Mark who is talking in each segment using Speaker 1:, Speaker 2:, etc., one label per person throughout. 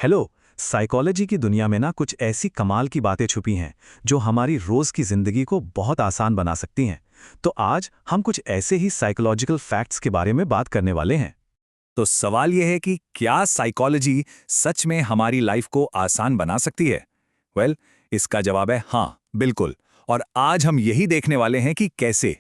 Speaker 1: Hello. Psychology की दुनिया में ना कुछ ऐसी कमाल की बातें छुपी हैं जो हमारी रोज की जिंदगी को बहुत आसान बना सकती हैं। तो आज हम कुछ ऐसे ही साइकोलॉजिकल फैक्ट्स के बारे में बात करने वाले हैं।
Speaker 2: तो सवाल यह है कि क्या साइकोलॉजी सच में हमारी लाइफ को आसान बना सकती है? इसका जवाब है हाँ, बिल्कुल। और आज हम यही देखने वाले हैं कि कैसे।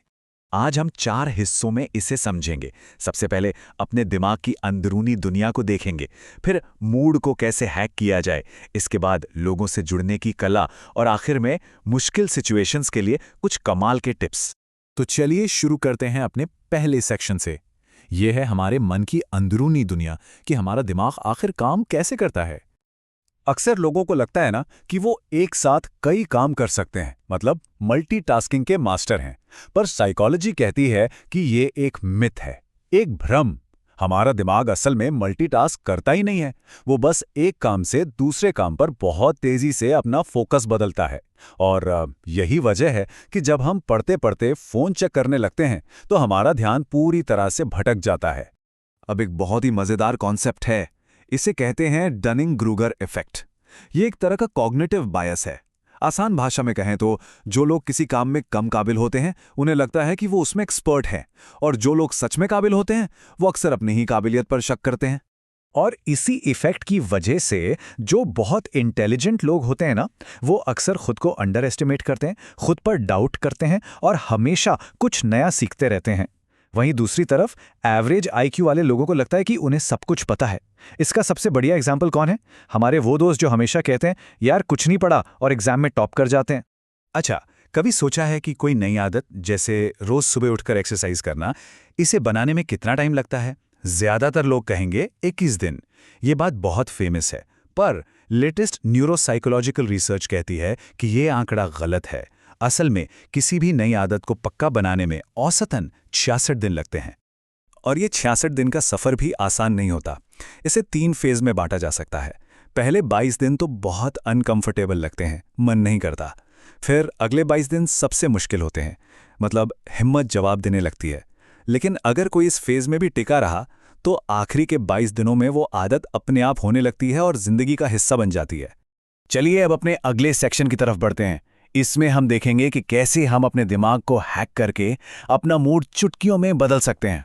Speaker 3: आज हम 4 हिस्सों में इसे समझेंगे। सबसे पहले अपने दिमाग की अंदरूनी दुनिया को देखेंगे, फिर मूड को कैसे हैक किया जाए, इसके बाद लोगों से जुड़ने की कला और आखिर में मुश्किल सिचुएशंस के लिए कुछ कमाल के टिप्स।
Speaker 2: तो चलिए शुरू करते हैं अपने पहले सेक्शन से। यह है हमारे मन की अंदरूनी दुनिया, कि हमारा दिमाग आखिर काम कैसे करता है। अक्सर लोगों को लगता है ना कि वो एक साथ कई काम कर सकते हैं, मतलब मल्टीटास्किंग के मास्टर हैं। पर साइकोलॉजी कहती है कि ये एक मिथ है, एक भ्रम। हमारा दिमाग असल में मल्टीटास्क करता ही नहीं है। वो बस एक काम से दूसरे काम पर बहुत तेजी से अपना फोकस बदलता है। और यही वजह है कि जब हम पढ़ते पढ़ते फोन चेक करने लगते हैं तो हमारा ध्यान पूरी तरह से भटक जाता है। अब एक बहुत ही मजेदार कॉन्सेप्ट है, इसे कहते हैं डनिंग-क्रूगर इफेक्ट। ये एक तरह का कॉग्निटिव बायस है। आसान भाषा में कहें तो जो लोग किसी काम में कम काबिल होते हैं उन्हें लगता है कि वो उसमें एक्सपर्ट हैं, और जो लोग सच में काबिल होते हैं वो अक्सर अपनी ही काबिलियत पर शक करते हैं।
Speaker 3: और इसी इफेक्ट की वजह से जो बहुत इंटेलिजेंट लोग होते हैं ना, वो अक्सर खुद को अंडर एस्टिमेट करते हैं, खुद पर डाउट करते हैं और हमेशा कुछ नया सीखते रहते हैं। वहीं दूसरी तरफ एवरेज आईक्यू वाले लोगों को लगता है कि उन्हें सब कुछ पता है। इसका सबसे बढ़िया एग्जाम्पल कौन है? हमारे वो दोस्त जो हमेशा कहते हैं यार कुछ नहीं पढ़ा और एग्जाम में टॉप कर जाते हैं।
Speaker 2: अच्छा, कभी सोचा है कि कोई नई आदत, जैसे रोज सुबह उठकर एक्सरसाइज करना, इसे बनाने में कितना टाइम लगता है? ज्यादातर लोग कहेंगे 21 दिन। ये बात बहुत फेमस है, पर लेटेस्ट न्यूरोसाइकोलॉजिकल रिसर्च कहती है कि ये आंकड़ा गलत है। असल में किसी भी नई आदत को पक्का बनाने में औसतन 66 दिन लगते हैं। और ये 66 दिन का सफर भी आसान नहीं होता। इसे 3 फेज में बांटा जा सकता है। पहले 22 दिन तो बहुत अनकंफर्टेबल लगते हैं, मन नहीं करता। फिर अगले 22 दिन सबसे मुश्किल होते हैं, मतलब हिम्मत जवाब देने लगती है। लेकिन अगर कोई इस फेज में भी टिका रहा तो आखिरी के 22 दिनों में वो आदत अपने आप होने लगती है और जिंदगी का हिस्सा बन जाती है। चलिए अब अपने अगले सेक्शन की तरफ बढ़ते हैं। इसमें हम देखेंगे कि कैसे हम अपने दिमाग को हैक करके अपना मूड चुटकियों में बदल सकते हैं।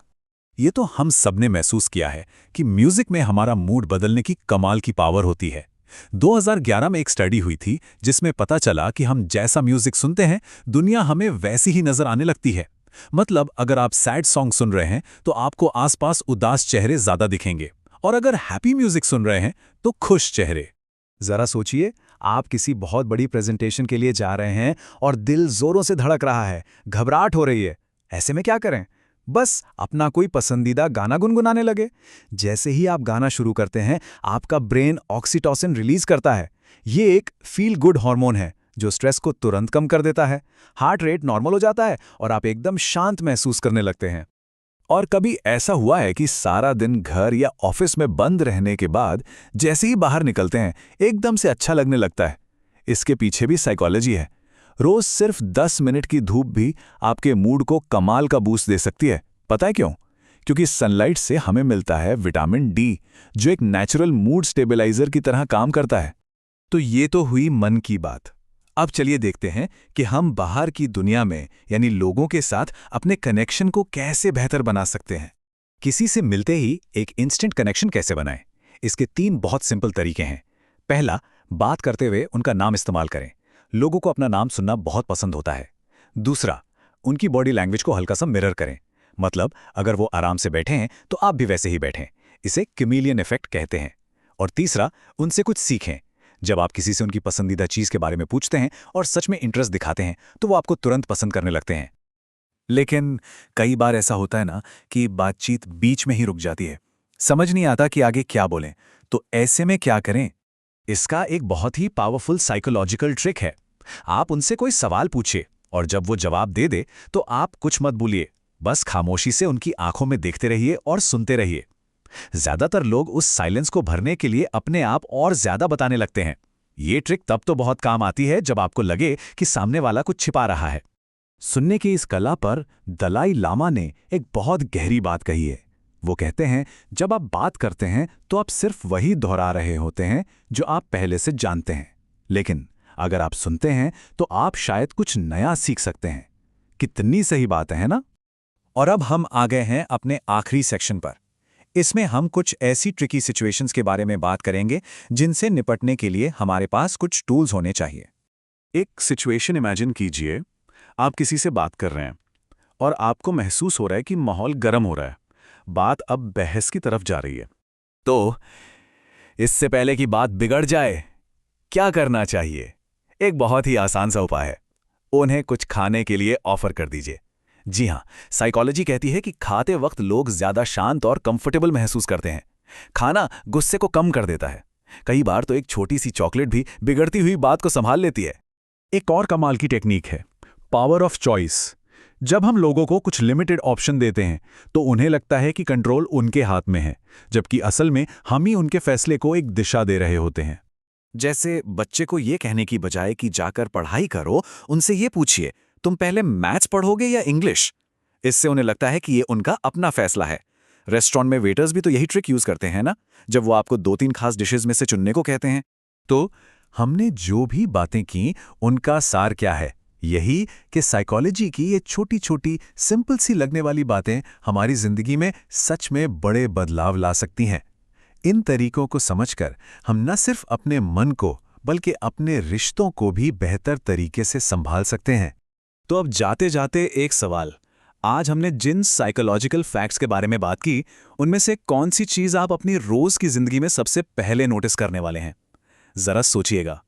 Speaker 2: ये तो हम सबने महसूस किया है कि म्यूजिक में हमारा मूड बदलने की कमाल की पावर होती है। 2011 में एक स्टडी हुई थी जिसमें पता चला कि हम जैसा म्यूजिक सुनते हैं दुनिया हमें वैसी ही नजर आने लगती है। मतलब अगर आप सैड सॉन्ग सुन रहे हैं तो आपको आसपास उदास चेहरे ज्यादा दिखेंगे, और अगर हैप्पी म्यूजिक सुन रहे हैं तो खुश चेहरे। जरा सोचिए, आप किसी बहुत बड़ी प्रेजेंटेशन के लिए जा रहे हैं और दिल जोरों से धड़क रहा है, घबराहट हो रही है। ऐसे में क्या करें? बस अपना कोई पसंदीदा गाना गुनगुनाने लगे। जैसे ही आप गाना शुरू करते हैं आपका ब्रेन ऑक्सीटोसिन रिलीज करता है। ये एक फील गुड हार्मोन है जो स्ट्रेस को तुरंत कम कर देता है। हार्ट रेट नॉर्मल हो जाता है और आप एकदम शांत महसूस करने लगते हैं। और कभी ऐसा हुआ है कि सारा दिन घर या ऑफिस में बंद रहने के बाद जैसे ही बाहर निकलते हैं एकदम से अच्छा लगने लगता है? इसके पीछे भी साइकोलॉजी है। रोज सिर्फ 10 मिनट की धूप भी आपके मूड को कमाल का बूस्ट दे सकती है। पता है क्यों? क्योंकि सनलाइट से हमें मिलता है विटामिन डी, जो एक नेचुरल मूड स्टेबलाइजर की तरह काम करता है। तो ये तो हुई मन की बात। अब चलिए देखते हैं कि हम बाहर की दुनिया में यानी लोगों के साथ अपने कनेक्शन को कैसे बेहतर बना सकते हैं। किसी से मिलते ही एक इंस्टेंट कनेक्शन कैसे बनाएं? इसके 3 बहुत सिंपल तरीके हैं। पहला, बात करते हुए उनका नाम इस्तेमाल करें। लोगों को अपना नाम सुनना बहुत पसंद होता है। दूसरा, उनकी बॉडी लैंग्वेज को हल्का सा मिरर करें। मतलब अगर वो आराम से बैठे हैं तो आप भी वैसे ही बैठें। इसे कैमेलियन इफेक्ट कहते हैं। और तीसरा, उनसे कुछ सीखें। जब आप किसी से उनकी पसंदीदा चीज के बारे में पूछते हैं और सच में इंटरेस्ट दिखाते हैं तो वो आपको तुरंत पसंद करने लगते हैं। लेकिन कई बार ऐसा होता है ना कि बातचीत बीच में ही रुक जाती है, समझ नहीं आता कि आगे क्या बोलें। तो ऐसे में क्या करें? इसका एक बहुत ही पावरफुल साइकोलॉजिकल ट्रिक है। आप उनसे कोई सवाल पूछिए और जब वो जवाब दे दे तो आप कुछ मत बोलिए, बस खामोशी से उनकी आंखों में देखते रहिए और सुनते रहिए। ज्यादातर लोग उस साइलेंस को भरने के लिए अपने आप और ज्यादा बताने लगते हैं। ये ट्रिक तब तो बहुत काम आती है जब आपको लगे कि सामने वाला कुछ छिपा रहा है। सुनने की इस कला पर दलाई लामा ने एक बहुत गहरी बात कही है।
Speaker 3: वो कहते हैं जब आप बात करते हैं तो आप सिर्फ वही दोहरा रहे होते हैं जो आप पहले से जानते हैं, लेकिन अगर आप सुनते हैं तो आप शायद कुछ नया सीख सकते हैं। कितनी सही बात है ना? और अब हम आ गए हैं अपने आखिरी सेक्शन पर। इसमें हम कुछ ऐसी ट्रिकी सिचुएशंस के बारे में बात करेंगे जिनसे निपटने के लिए हमारे पास कुछ टूल्स होने चाहिए।
Speaker 1: एक सिचुएशन इमेजिन कीजिए, आप किसी से बात कर रहे हैं और आपको महसूस हो रहा है कि माहौल गर्म हो रहा है, बात अब बहस की तरफ जा रही है।
Speaker 3: तो इससे पहले कि बात बिगड़ जाए, क्या करना चाहिए? एक बहुत ही आसान सा उपाय है, उन्हें कुछ खाने के लिए ऑफर कर दीजिए। जी हाँ, साइकोलॉजी कहती है कि खाते वक्त लोग ज्यादा शांत और कंफर्टेबल महसूस करते हैं। खाना गुस्से को कम कर देता है। कई बार तो एक छोटी सी चॉकलेट भी बिगड़ती हुई बात को संभाल लेती है।
Speaker 1: एक और कमाल की टेक्निक है पावर ऑफ चॉइस। जब हम लोगों को कुछ लिमिटेड ऑप्शन देते हैं तो उन्हें लगता है कि कंट्रोल उनके हाथ में है, जबकि असल में हम ही उनके फैसले को एक दिशा दे रहे होते हैं।
Speaker 3: जैसे बच्चे को यह कहने की बजाय कि जाकर पढ़ाई करो, उनसे ये पूछिए तुम पहले मैथ्स पढ़ोगे या इंग्लिश। इससे उन्हें लगता है कि ये उनका अपना फैसला है। रेस्टोरेंट में वेटर्स भी तो यही ट्रिक यूज करते हैं ना, जब वो आपको 2-3 खास डिशेस में से चुनने को कहते हैं।
Speaker 1: तो हमने जो भी बातें की उनका सार क्या है? यही कि साइकोलॉजी की ये छोटी छोटी सिंपल सी लगने वाली बातें हमारी जिंदगी में सच में बड़े बदलाव ला सकती हैं। इन तरीकों को समझकर हम न सिर्फ अपने मन को बल्कि अपने रिश्तों को भी बेहतर तरीके से संभाल सकते हैं। तो अब जाते जाते एक सवाल, आज हमने जिन साइकोलॉजिकल फैक्ट्स के बारे में बात की, उनमें से कौन सी चीज आप अपनी रोज की जिंदगी में सबसे पहले नोटिस करने वाले हैं? जरा सोचिएगा।